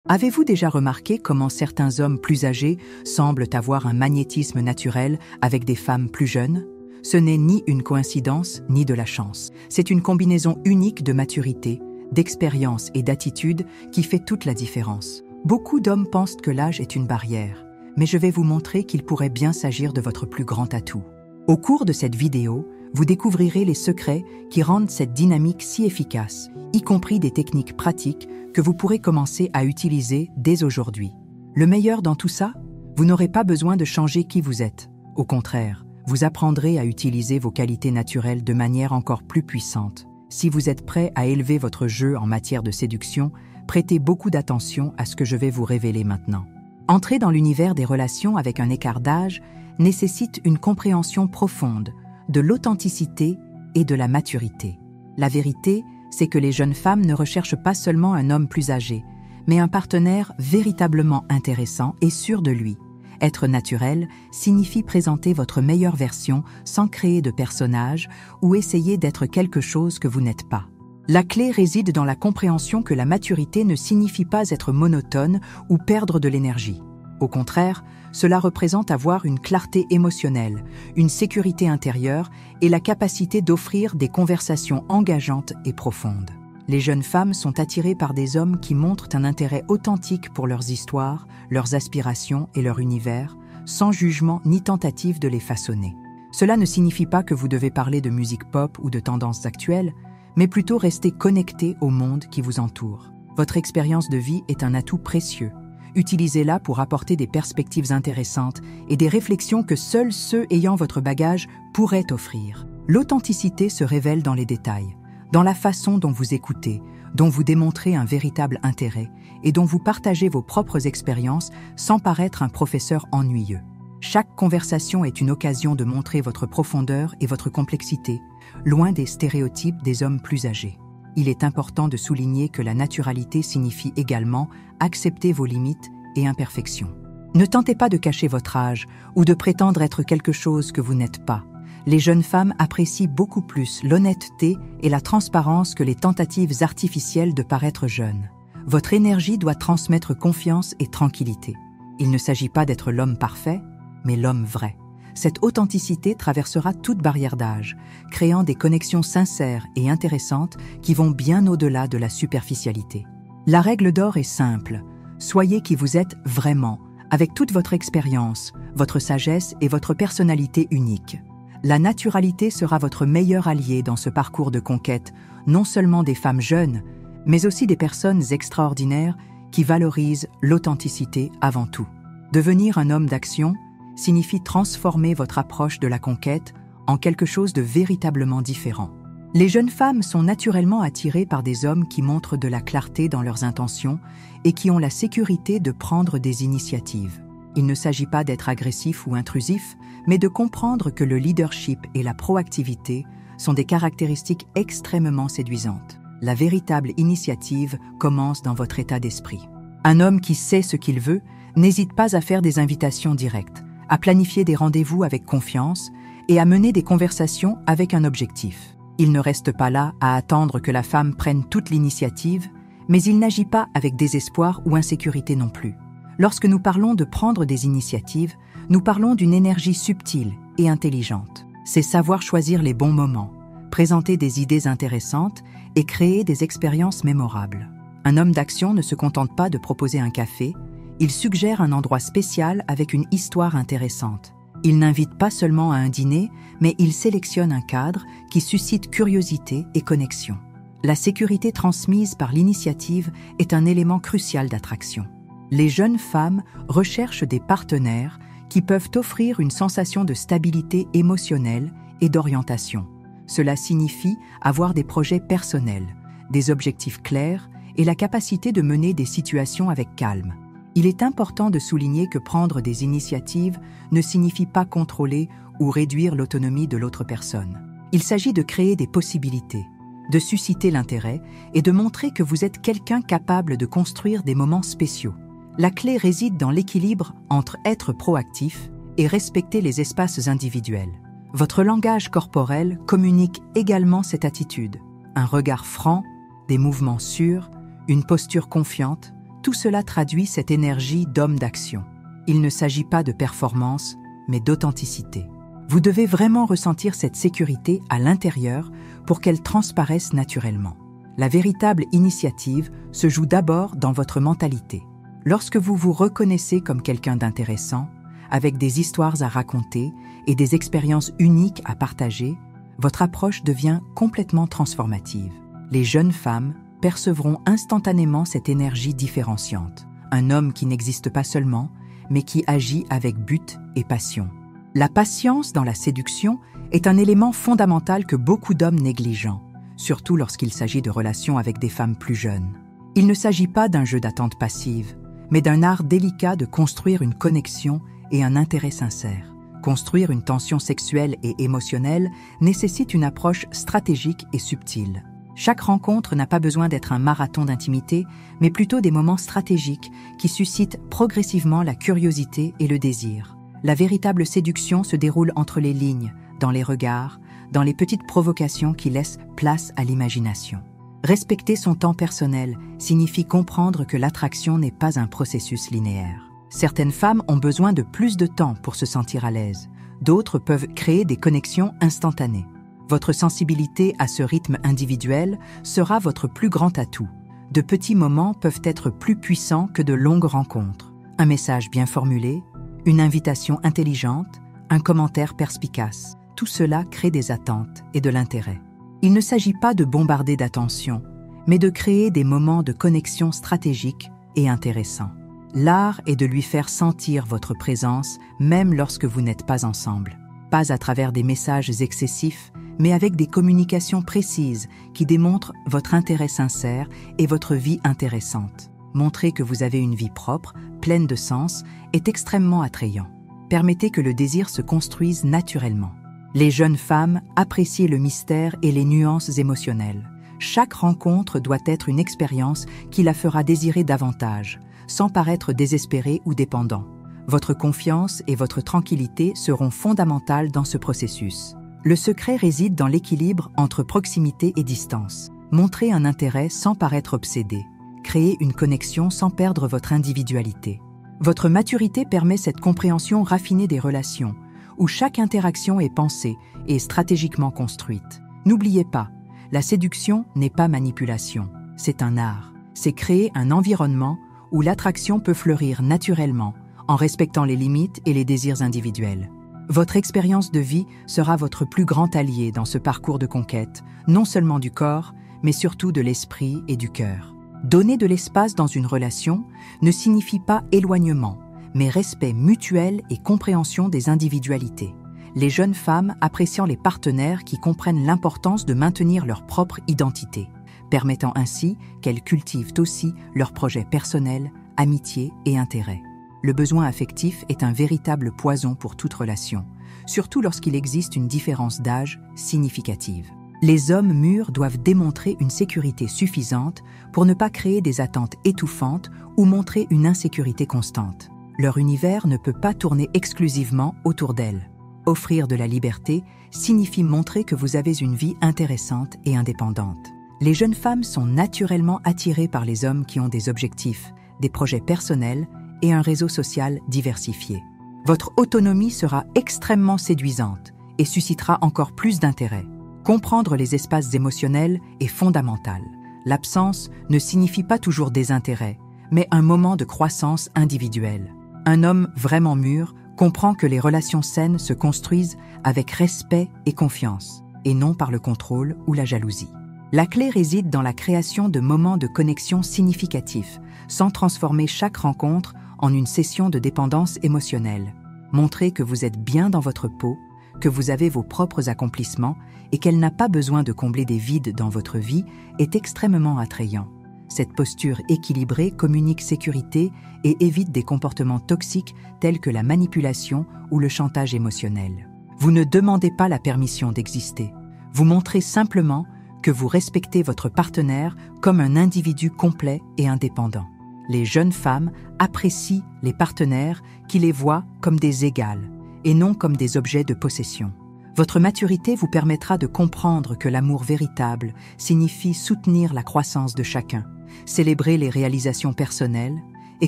Avez-vous déjà remarqué comment certains hommes plus âgés semblent avoir un magnétisme naturel avec des femmes plus jeunes? Ce n'est ni une coïncidence, ni de la chance. C'est une combinaison unique de maturité, d'expérience et d'attitude qui fait toute la différence. Beaucoup d'hommes pensent que l'âge est une barrière, mais je vais vous montrer qu'il pourrait bien s'agir de votre plus grand atout. Au cours de cette vidéo, vous découvrirez les secrets qui rendent cette dynamique si efficace, y compris des techniques pratiques que vous pourrez commencer à utiliser dès aujourd'hui. Le meilleur dans tout ça, vous n'aurez pas besoin de changer qui vous êtes. Au contraire, vous apprendrez à utiliser vos qualités naturelles de manière encore plus puissante. Si vous êtes prêt à élever votre jeu en matière de séduction, prêtez beaucoup d'attention à ce que je vais vous révéler maintenant. Entrer dans l'univers des relations avec un écart d'âge nécessite une compréhension profonde de l'authenticité et de la maturité. La vérité, c'est que les jeunes femmes ne recherchent pas seulement un homme plus âgé, mais un partenaire véritablement intéressant et sûr de lui. Être naturel signifie présenter votre meilleure version sans créer de personnage ou essayer d'être quelque chose que vous n'êtes pas. La clé réside dans la compréhension que la maturité ne signifie pas être monotone ou perdre de l'énergie. Au contraire, cela représente avoir une clarté émotionnelle, une sécurité intérieure et la capacité d'offrir des conversations engageantes et profondes. Les jeunes femmes sont attirées par des hommes qui montrent un intérêt authentique pour leurs histoires, leurs aspirations et leur univers, sans jugement ni tentative de les façonner. Cela ne signifie pas que vous devez parler de musique pop ou de tendances actuelles, mais plutôt rester connecté au monde qui vous entoure. Votre expérience de vie est un atout précieux. Utilisez-la pour apporter des perspectives intéressantes et des réflexions que seuls ceux ayant votre bagage pourraient offrir. L'authenticité se révèle dans les détails, dans la façon dont vous écoutez, dont vous démontrez un véritable intérêt et dont vous partagez vos propres expériences sans paraître un professeur ennuyeux. Chaque conversation est une occasion de montrer votre profondeur et votre complexité, loin des stéréotypes des hommes plus âgés. Il est important de souligner que la naturalité signifie également accepter vos limites et imperfections. Ne tentez pas de cacher votre âge ou de prétendre être quelque chose que vous n'êtes pas. Les jeunes femmes apprécient beaucoup plus l'honnêteté et la transparence que les tentatives artificielles de paraître jeune. Votre énergie doit transmettre confiance et tranquillité. Il ne s'agit pas d'être l'homme parfait, mais l'homme vrai. Cette authenticité traversera toute barrière d'âge, créant des connexions sincères et intéressantes qui vont bien au-delà de la superficialité. La règle d'or est simple. Soyez qui vous êtes vraiment, avec toute votre expérience, votre sagesse et votre personnalité unique. La naturalité sera votre meilleur allié dans ce parcours de conquête, non seulement des femmes jeunes, mais aussi des personnes extraordinaires qui valorisent l'authenticité avant tout. Devenir un homme d'action signifie transformer votre approche de la conquête en quelque chose de véritablement différent. Les jeunes femmes sont naturellement attirées par des hommes qui montrent de la clarté dans leurs intentions et qui ont la sécurité de prendre des initiatives. Il ne s'agit pas d'être agressif ou intrusif, mais de comprendre que le leadership et la proactivité sont des caractéristiques extrêmement séduisantes. La véritable initiative commence dans votre état d'esprit. Un homme qui sait ce qu'il veut n'hésite pas à faire des invitations directes, à planifier des rendez-vous avec confiance et à mener des conversations avec un objectif. Il ne reste pas là à attendre que la femme prenne toute l'initiative, mais il n'agit pas avec désespoir ou insécurité non plus. Lorsque nous parlons de prendre des initiatives, nous parlons d'une énergie subtile et intelligente. C'est savoir choisir les bons moments, présenter des idées intéressantes et créer des expériences mémorables. Un homme d'action ne se contente pas de proposer un café, il suggère un endroit spécial avec une histoire intéressante. Il n'invite pas seulement à un dîner, mais il sélectionne un cadre qui suscite curiosité et connexion. La sécurité transmise par l'initiative est un élément crucial d'attraction. Les jeunes femmes recherchent des partenaires qui peuvent offrir une sensation de stabilité émotionnelle et d'orientation. Cela signifie avoir des projets personnels, des objectifs clairs et la capacité de mener des situations avec calme. Il est important de souligner que prendre des initiatives ne signifie pas contrôler ou réduire l'autonomie de l'autre personne. Il s'agit de créer des possibilités, de susciter l'intérêt et de montrer que vous êtes quelqu'un capable de construire des moments spéciaux. La clé réside dans l'équilibre entre être proactif et respecter les espaces individuels. Votre langage corporel communique également cette attitude. Un regard franc, des mouvements sûrs, une posture confiante, Tout cela traduit cette énergie d'homme d'action. Il ne s'agit pas de performance, mais d'authenticité. Vous devez vraiment ressentir cette sécurité à l'intérieur pour qu'elle transparaisse naturellement. La véritable initiative se joue d'abord dans votre mentalité. Lorsque vous vous reconnaissez comme quelqu'un d'intéressant, avec des histoires à raconter et des expériences uniques à partager, votre approche devient complètement transformative. Les jeunes femmes percevront instantanément cette énergie différenciante. Un homme qui n'existe pas seulement, mais qui agit avec but et passion. La patience dans la séduction est un élément fondamental que beaucoup d'hommes négligent, surtout lorsqu'il s'agit de relations avec des femmes plus jeunes. Il ne s'agit pas d'un jeu d'attente passive, mais d'un art délicat de construire une connexion et un intérêt sincère. Construire une tension sexuelle et émotionnelle nécessite une approche stratégique et subtile. Chaque rencontre n'a pas besoin d'être un marathon d'intimité, mais plutôt des moments stratégiques qui suscitent progressivement la curiosité et le désir. La véritable séduction se déroule entre les lignes, dans les regards, dans les petites provocations qui laissent place à l'imagination. Respecter son temps personnel signifie comprendre que l'attraction n'est pas un processus linéaire. Certaines femmes ont besoin de plus de temps pour se sentir à l'aise. D'autres peuvent créer des connexions instantanées. Votre sensibilité à ce rythme individuel sera votre plus grand atout. De petits moments peuvent être plus puissants que de longues rencontres. Un message bien formulé, une invitation intelligente, un commentaire perspicace. Tout cela crée des attentes et de l'intérêt. Il ne s'agit pas de bombarder d'attention, mais de créer des moments de connexion stratégiques et intéressants. L'art est de lui faire sentir votre présence même lorsque vous n'êtes pas ensemble. Pas à travers des messages excessifs, mais avec des communications précises qui démontrent votre intérêt sincère et votre vie intéressante. Montrer que vous avez une vie propre, pleine de sens, est extrêmement attrayant. Permettez que le désir se construise naturellement. Les jeunes femmes apprécient le mystère et les nuances émotionnelles. Chaque rencontre doit être une expérience qui la fera désirer davantage, sans paraître désespéré ou dépendant. Votre confiance et votre tranquillité seront fondamentales dans ce processus. Le secret réside dans l'équilibre entre proximité et distance. Montrez un intérêt sans paraître obsédé. Créez une connexion sans perdre votre individualité. Votre maturité permet cette compréhension raffinée des relations, où chaque interaction est pensée et stratégiquement construite. N'oubliez pas, la séduction n'est pas manipulation, c'est un art. C'est créer un environnement où l'attraction peut fleurir naturellement, en respectant les limites et les désirs individuels. Votre expérience de vie sera votre plus grand allié dans ce parcours de conquête, non seulement du corps, mais surtout de l'esprit et du cœur. Donner de l'espace dans une relation ne signifie pas éloignement, mais respect mutuel et compréhension des individualités. Les jeunes femmes appréciant les partenaires qui comprennent l'importance de maintenir leur propre identité, permettant ainsi qu'elles cultivent aussi leurs projets personnels, amitié et intérêts. Le besoin affectif est un véritable poison pour toute relation, surtout lorsqu'il existe une différence d'âge significative. Les hommes mûrs doivent démontrer une sécurité suffisante pour ne pas créer des attentes étouffantes ou montrer une insécurité constante. Leur univers ne peut pas tourner exclusivement autour d'elles. Offrir de la liberté signifie montrer que vous avez une vie intéressante et indépendante. Les jeunes femmes sont naturellement attirées par les hommes qui ont des objectifs, des projets personnels et un réseau social diversifié. Votre autonomie sera extrêmement séduisante et suscitera encore plus d'intérêt. Comprendre les espaces émotionnels est fondamental. L'absence ne signifie pas toujours désintérêt, mais un moment de croissance individuelle. Un homme vraiment mûr comprend que les relations saines se construisent avec respect et confiance, et non par le contrôle ou la jalousie. La clé réside dans la création de moments de connexion significatifs, sans transformer chaque rencontre en une session de dépendance émotionnelle. Montrez que vous êtes bien dans votre peau, que vous avez vos propres accomplissements et qu'elle n'a pas besoin de combler des vides dans votre vie est extrêmement attrayant. Cette posture équilibrée communique sécurité et évite des comportements toxiques tels que la manipulation ou le chantage émotionnel. Vous ne demandez pas la permission d'exister. Vous montrez simplement que vous respectez votre partenaire comme un individu complet et indépendant. Les jeunes femmes apprécient les partenaires qui les voient comme des égales et non comme des objets de possession. Votre maturité vous permettra de comprendre que l'amour véritable signifie soutenir la croissance de chacun, célébrer les réalisations personnelles et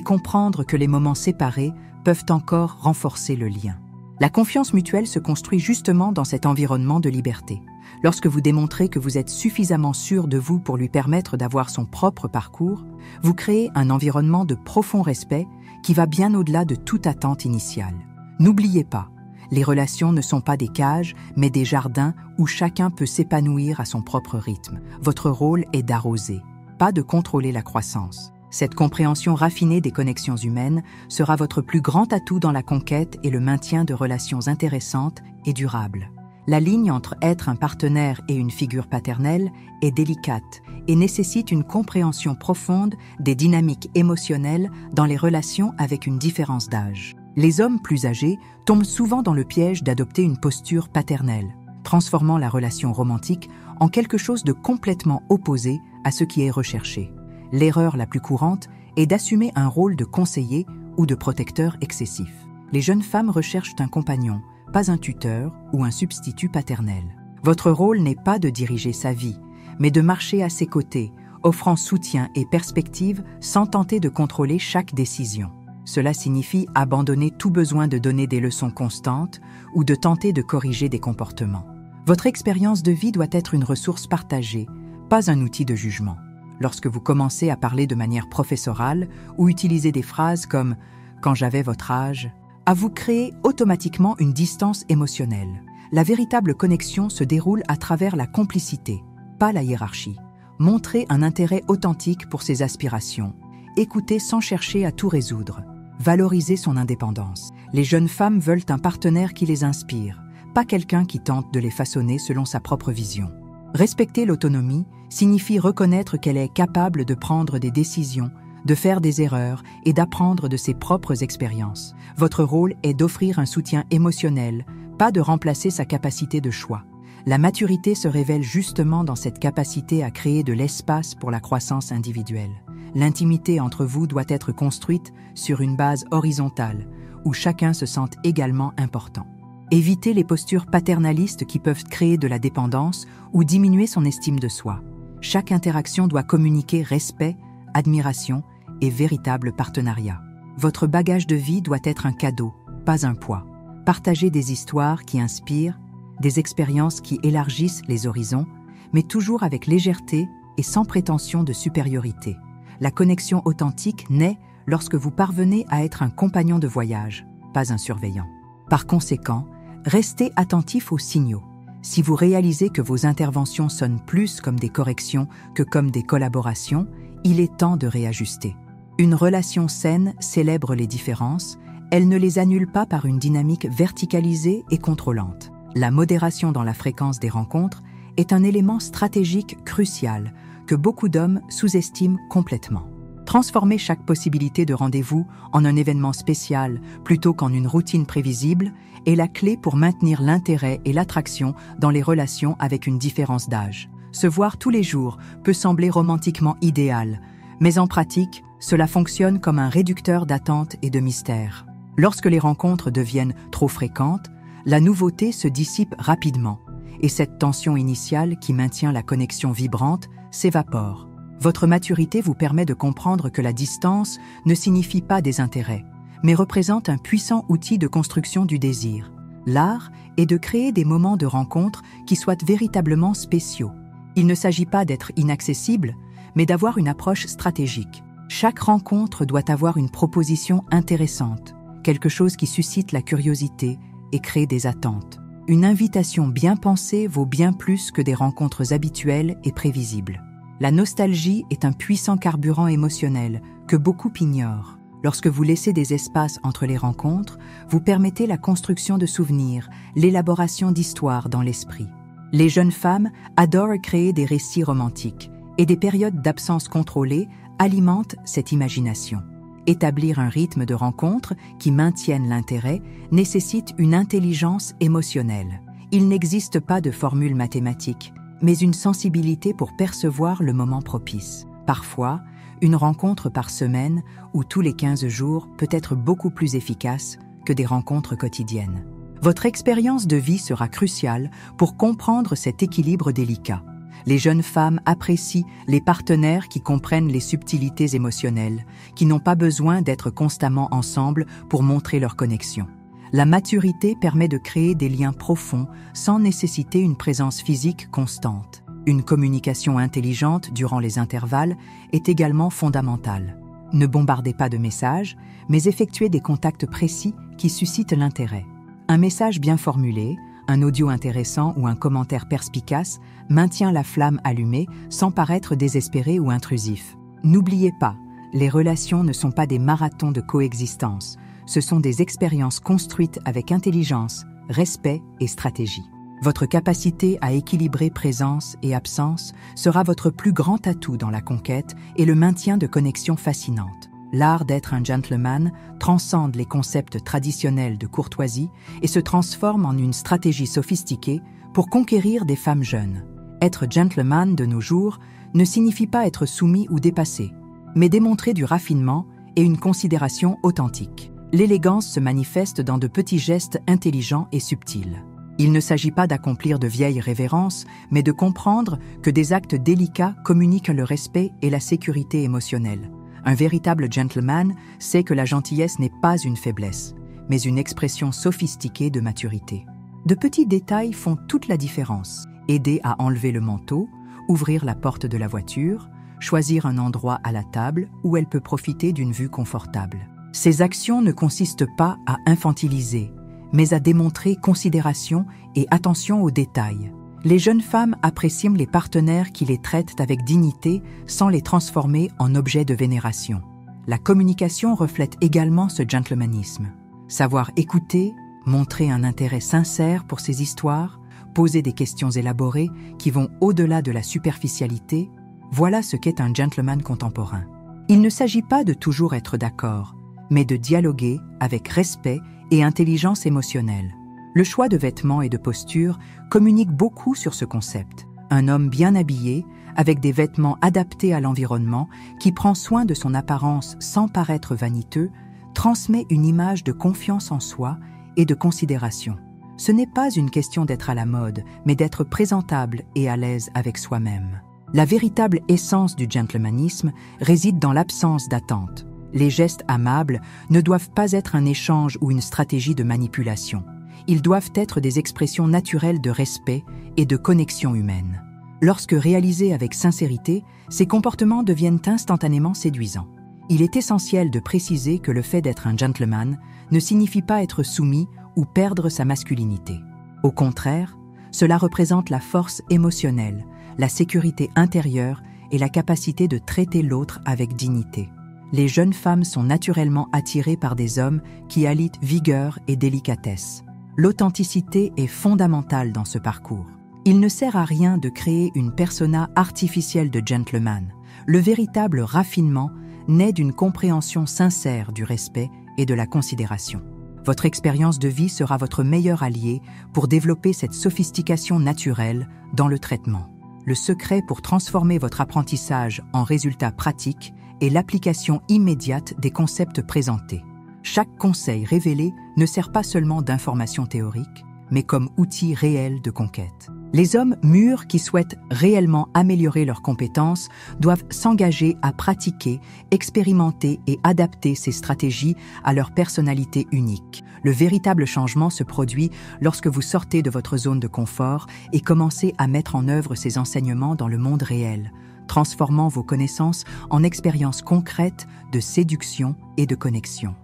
comprendre que les moments séparés peuvent encore renforcer le lien. La confiance mutuelle se construit justement dans cet environnement de liberté. Lorsque vous démontrez que vous êtes suffisamment sûr de vous pour lui permettre d'avoir son propre parcours, vous créez un environnement de profond respect qui va bien au-delà de toute attente initiale. N'oubliez pas, les relations ne sont pas des cages, mais des jardins où chacun peut s'épanouir à son propre rythme. Votre rôle est d'arroser, pas de contrôler la croissance. Cette compréhension raffinée des connexions humaines sera votre plus grand atout dans la conquête et le maintien de relations intéressantes et durables. La ligne entre être un partenaire et une figure paternelle est délicate et nécessite une compréhension profonde des dynamiques émotionnelles dans les relations avec une différence d'âge. Les hommes plus âgés tombent souvent dans le piège d'adopter une posture paternelle, transformant la relation romantique en quelque chose de complètement opposé à ce qui est recherché. L'erreur la plus courante est d'assumer un rôle de conseiller ou de protecteur excessif. Les jeunes femmes recherchent un compagnon, pas un tuteur ou un substitut paternel. Votre rôle n'est pas de diriger sa vie, mais de marcher à ses côtés, offrant soutien et perspective sans tenter de contrôler chaque décision. Cela signifie abandonner tout besoin de donner des leçons constantes ou de tenter de corriger des comportements. Votre expérience de vie doit être une ressource partagée, pas un outil de jugement. Lorsque vous commencez à parler de manière professorale ou utiliser des phrases comme « quand j'avais votre âge », vous créez automatiquement une distance émotionnelle. La véritable connexion se déroule à travers la complicité, pas la hiérarchie. Montrez un intérêt authentique pour ses aspirations. Écoutez sans chercher à tout résoudre. Valorisez son indépendance. Les jeunes femmes veulent un partenaire qui les inspire, pas quelqu'un qui tente de les façonner selon sa propre vision. Respecter l'autonomie signifie reconnaître qu'elle est capable de prendre des décisions, de faire des erreurs et d'apprendre de ses propres expériences. Votre rôle est d'offrir un soutien émotionnel, pas de remplacer sa capacité de choix. La maturité se révèle justement dans cette capacité à créer de l'espace pour la croissance individuelle. L'intimité entre vous doit être construite sur une base horizontale, où chacun se sente également important. Évitez les postures paternalistes qui peuvent créer de la dépendance ou diminuer son estime de soi. Chaque interaction doit communiquer respect, admiration et véritable partenariat. Votre bagage de vie doit être un cadeau, pas un poids. Partagez des histoires qui inspirent, des expériences qui élargissent les horizons, mais toujours avec légèreté et sans prétention de supériorité. La connexion authentique naît lorsque vous parvenez à être un compagnon de voyage, pas un surveillant. Par conséquent, restez attentif aux signaux. Si vous réalisez que vos interventions sonnent plus comme des corrections que comme des collaborations, il est temps de réajuster. Une relation saine célèbre les différences, elle ne les annule pas par une dynamique verticalisée et contrôlante. La modération dans la fréquence des rencontres est un élément stratégique crucial que beaucoup d'hommes sous-estiment complètement. Transformer chaque possibilité de rendez-vous en un événement spécial plutôt qu'en une routine prévisible est la clé pour maintenir l'intérêt et l'attraction dans les relations avec une différence d'âge. Se voir tous les jours peut sembler romantiquement idéal, mais en pratique, cela fonctionne comme un réducteur d'attente et de mystère. Lorsque les rencontres deviennent trop fréquentes, la nouveauté se dissipe rapidement, et cette tension initiale qui maintient la connexion vibrante s'évapore. Votre maturité vous permet de comprendre que la distance ne signifie pas désintérêt, mais représente un puissant outil de construction du désir. L'art est de créer des moments de rencontre qui soient véritablement spéciaux. Il ne s'agit pas d'être inaccessible, mais d'avoir une approche stratégique. Chaque rencontre doit avoir une proposition intéressante, quelque chose qui suscite la curiosité et crée des attentes. Une invitation bien pensée vaut bien plus que des rencontres habituelles et prévisibles. La nostalgie est un puissant carburant émotionnel que beaucoup ignorent. Lorsque vous laissez des espaces entre les rencontres, vous permettez la construction de souvenirs, l'élaboration d'histoires dans l'esprit. Les jeunes femmes adorent créer des récits romantiques, et des périodes d'absence contrôlée alimentent cette imagination. Établir un rythme de rencontre qui maintienne l'intérêt nécessite une intelligence émotionnelle. Il n'existe pas de formule mathématique, mais une sensibilité pour percevoir le moment propice. Parfois, une rencontre par semaine ou tous les 15 jours peut être beaucoup plus efficace que des rencontres quotidiennes. Votre expérience de vie sera cruciale pour comprendre cet équilibre délicat. Les jeunes femmes apprécient les partenaires qui comprennent les subtilités émotionnelles, qui n'ont pas besoin d'être constamment ensemble pour montrer leur connexion. La maturité permet de créer des liens profonds sans nécessiter une présence physique constante. Une communication intelligente durant les intervalles est également fondamentale. Ne bombardez pas de messages, mais effectuez des contacts précis qui suscitent l'intérêt. Un message bien formulé, un audio intéressant ou un commentaire perspicace maintient la flamme allumée sans paraître désespéré ou intrusif. N'oubliez pas, les relations ne sont pas des marathons de coexistence, ce sont des expériences construites avec intelligence, respect et stratégie. Votre capacité à équilibrer présence et absence sera votre plus grand atout dans la conquête et le maintien de connexions fascinantes. L'art d'être un gentleman transcende les concepts traditionnels de courtoisie et se transforme en une stratégie sophistiquée pour conquérir des femmes jeunes. Être gentleman de nos jours ne signifie pas être soumis ou dépassé, mais démontrer du raffinement et une considération authentique. L'élégance se manifeste dans de petits gestes intelligents et subtils. Il ne s'agit pas d'accomplir de vieilles révérences, mais de comprendre que des actes délicats communiquent le respect et la sécurité émotionnelle. Un véritable gentleman sait que la gentillesse n'est pas une faiblesse, mais une expression sophistiquée de maturité. De petits détails font toute la différence. Aider à enlever le manteau, ouvrir la porte de la voiture, choisir un endroit à la table où elle peut profiter d'une vue confortable. Ces actions ne consistent pas à infantiliser, mais à démontrer considération et attention aux détails. Les jeunes femmes apprécient les partenaires qui les traitent avec dignité sans les transformer en objets de vénération. La communication reflète également ce gentlemanisme. Savoir écouter, montrer un intérêt sincère pour ces histoires, poser des questions élaborées qui vont au-delà de la superficialité, voilà ce qu'est un gentleman contemporain. Il ne s'agit pas de toujours être d'accord, mais de dialoguer avec respect et intelligence émotionnelle. Le choix de vêtements et de posture communique beaucoup sur ce concept. Un homme bien habillé, avec des vêtements adaptés à l'environnement, qui prend soin de son apparence sans paraître vaniteux, transmet une image de confiance en soi et de considération. Ce n'est pas une question d'être à la mode, mais d'être présentable et à l'aise avec soi-même. La véritable essence du gentlemanisme réside dans l'absence d'attente. Les gestes amables ne doivent pas être un échange ou une stratégie de manipulation. Ils doivent être des expressions naturelles de respect et de connexion humaine. Lorsque réalisés avec sincérité, ces comportements deviennent instantanément séduisants. Il est essentiel de préciser que le fait d'être un gentleman ne signifie pas être soumis ou perdre sa masculinité. Au contraire, cela représente la force émotionnelle, la sécurité intérieure et la capacité de traiter l'autre avec dignité. Les jeunes femmes sont naturellement attirées par des hommes qui allient vigueur et délicatesse. L'authenticité est fondamentale dans ce parcours. Il ne sert à rien de créer une persona artificielle de gentleman. Le véritable raffinement naît d'une compréhension sincère du respect et de la considération. Votre expérience de vie sera votre meilleur allié pour développer cette sophistication naturelle dans le traitement. Le secret pour transformer votre apprentissage en résultats pratiques est l'application immédiate des concepts présentés. Chaque conseil révélé ne sert pas seulement d'information théorique, mais comme outil réel de conquête. Les hommes mûrs qui souhaitent réellement améliorer leurs compétences doivent s'engager à pratiquer, expérimenter et adapter ces stratégies à leur personnalité unique. Le véritable changement se produit lorsque vous sortez de votre zone de confort et commencez à mettre en œuvre ces enseignements dans le monde réel, transformant vos connaissances en expériences concrètes de séduction et de connexion.